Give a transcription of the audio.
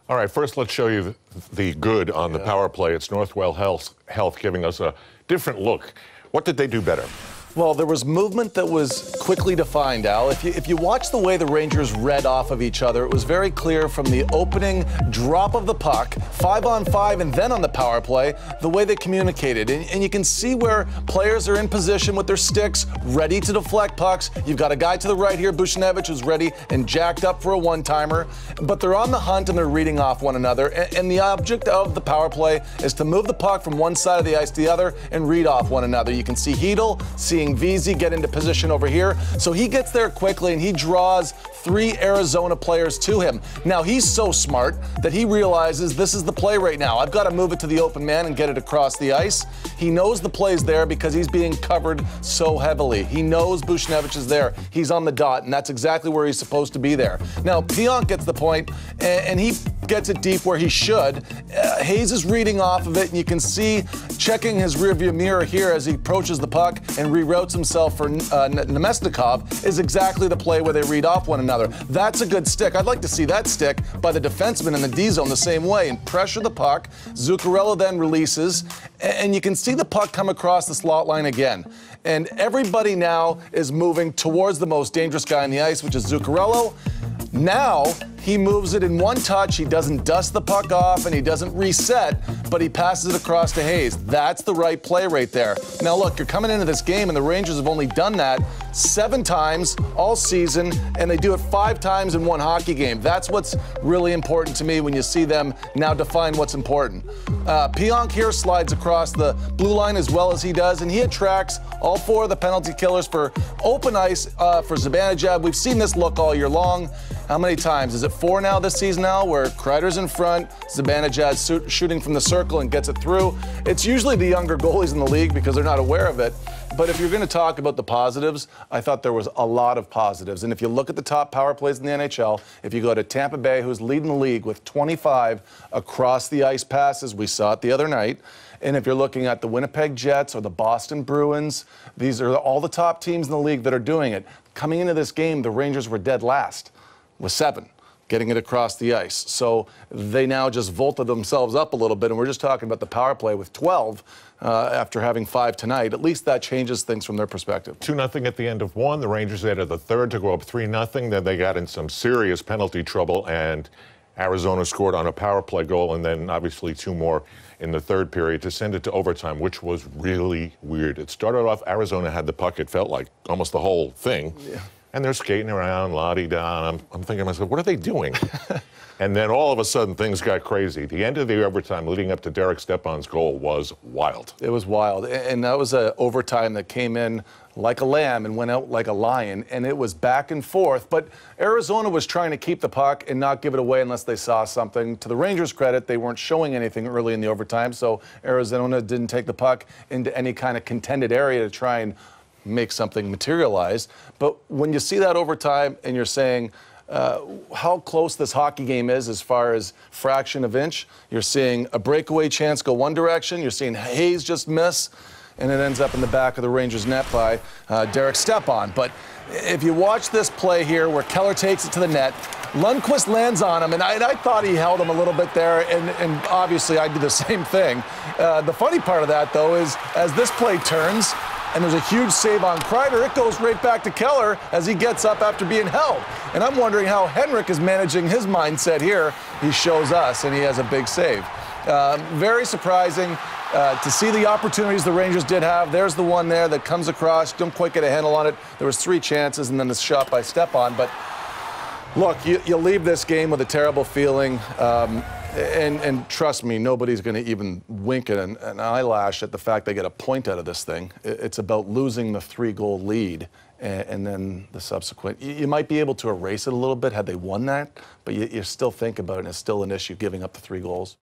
All right, first let's show you the good on the power play. It's Northwell Health giving us a different look. What did they do better? Well, there was movement that was quickly defined, Al. If you watch the way the Rangers read off of each other, it was very clear from the opening drop of the puck, 5-on-5, and then on the power play, the way they communicated. And you can see where players are in position with their sticks, ready to deflect pucks. You've got a guy to the right here, Buchnevich, who's ready and jacked up for a one-timer. But they're on the hunt and they're reading off one another. And the object of the power play is to move the puck from one side of the ice to the other and read off one another. You can see Hedel seeing VZ get into position over here. So he gets there quickly and he draws 3 Arizona players to him. Now he's so smart that he realizes this is the play right now. I've got to move it to the open man and get it across the ice. He knows the play's there because he's being covered so heavily. He knows Buchnevich is there. He's on the dot, and that's exactly where he's supposed to be there. Now Pionk gets the point, and he gets it deep where he should. Hayes is reading off of it, and you can see checking his rearview mirror here as he approaches the puck and reroutes himself for Nemesnikov is exactly the play where they read off one another. That's a good stick. I'd like to see that stick by the defenseman in the D zone the same way and pressure the puck. Zuccarello then releases, and you can see the puck come across the slot line again. And everybody now is moving towards the most dangerous guy on the ice, which is Zuccarello. Now he moves it in one touch. He doesn't dust the puck off and he doesn't reset, but he passes it across to Hayes. That's the right play right there. Now look, you're coming into this game and the Rangers have only done that 7 times all season, and they do it 5 times in one hockey game. That's what's really important to me when you see them now define what's important. Pionk here slides across the blue line as well as he does, and he attracts all 4 of the penalty killers for open ice for Zibanejad. We've seen this look all year long. How many times? Is it 4 now this season now where Kreider's in front, Zibanejad shooting from the circle and gets it through? It's usually the younger goalies in the league because they're not aware of it. But if you're going to talk about the positives, I thought there was a lot of positives. And if you look at the top power plays in the NHL, if you go to Tampa Bay, who's leading the league with 25 across the ice passes, we saw it the other night. And if you're looking at the Winnipeg Jets or the Boston Bruins, these are all the top teams in the league that are doing it. Coming into this game, the Rangers were dead last with 7. Getting it across the ice. So they now just vaulted themselves up a little bit, and we're just talking about the power play with 12 after having 5 tonight. At least that changes things from their perspective. 2-0 at the end of 1. The Rangers added the third to go up 3-0. Then they got in some serious penalty trouble, and Arizona scored on a power play goal, and then obviously 2 more in the third period to send it to overtime, which was really weird. It started off, Arizona had the puck, it felt like almost the whole thing. Yeah. And they're skating around, la-di-da, and I'm thinking to myself, what are they doing? And then all of a sudden, things got crazy. The end of the overtime leading up to Derek Stepan's goal was wild. It was wild, and that was an overtime that came in like a lamb and went out like a lion, and it was back and forth. But Arizona was trying to keep the puck and not give it away unless they saw something. To the Rangers' credit, they weren't showing anything early in the overtime, so Arizona didn't take the puck into any kind of contended area to try and make something materialize. But when you see that overtime and you're saying how close this hockey game is as far as fraction of inch, you're seeing a breakaway chance go one direction, you're seeing Hayes just miss, and it ends up in the back of the Rangers net by Derek Stepan. But if you watch this play here where Keller takes it to the net, Lundqvist lands on him, and I thought he held him a little bit there, and obviously I do the same thing. The funny part of that, though, is as this play turns, and there's a huge save on Kreider, it goes right back to Keller as he gets up after being held. And I'm wondering how Henrik is managing his mindset here. He shows us, and he has a big save. Very surprising to see the opportunities the Rangers did have. There's the one there that comes across, don't quite get a handle on it. There was 3 chances, and then the shot by Stepan. But look, you leave this game with a terrible feeling. And trust me, nobody's going to even wink at an eyelash at the fact they get a point out of this thing. It's about losing the 3-goal lead and then the subsequent. You might be able to erase it a little bit had they won that, but you still think about it, and it's still an issue giving up the 3 goals.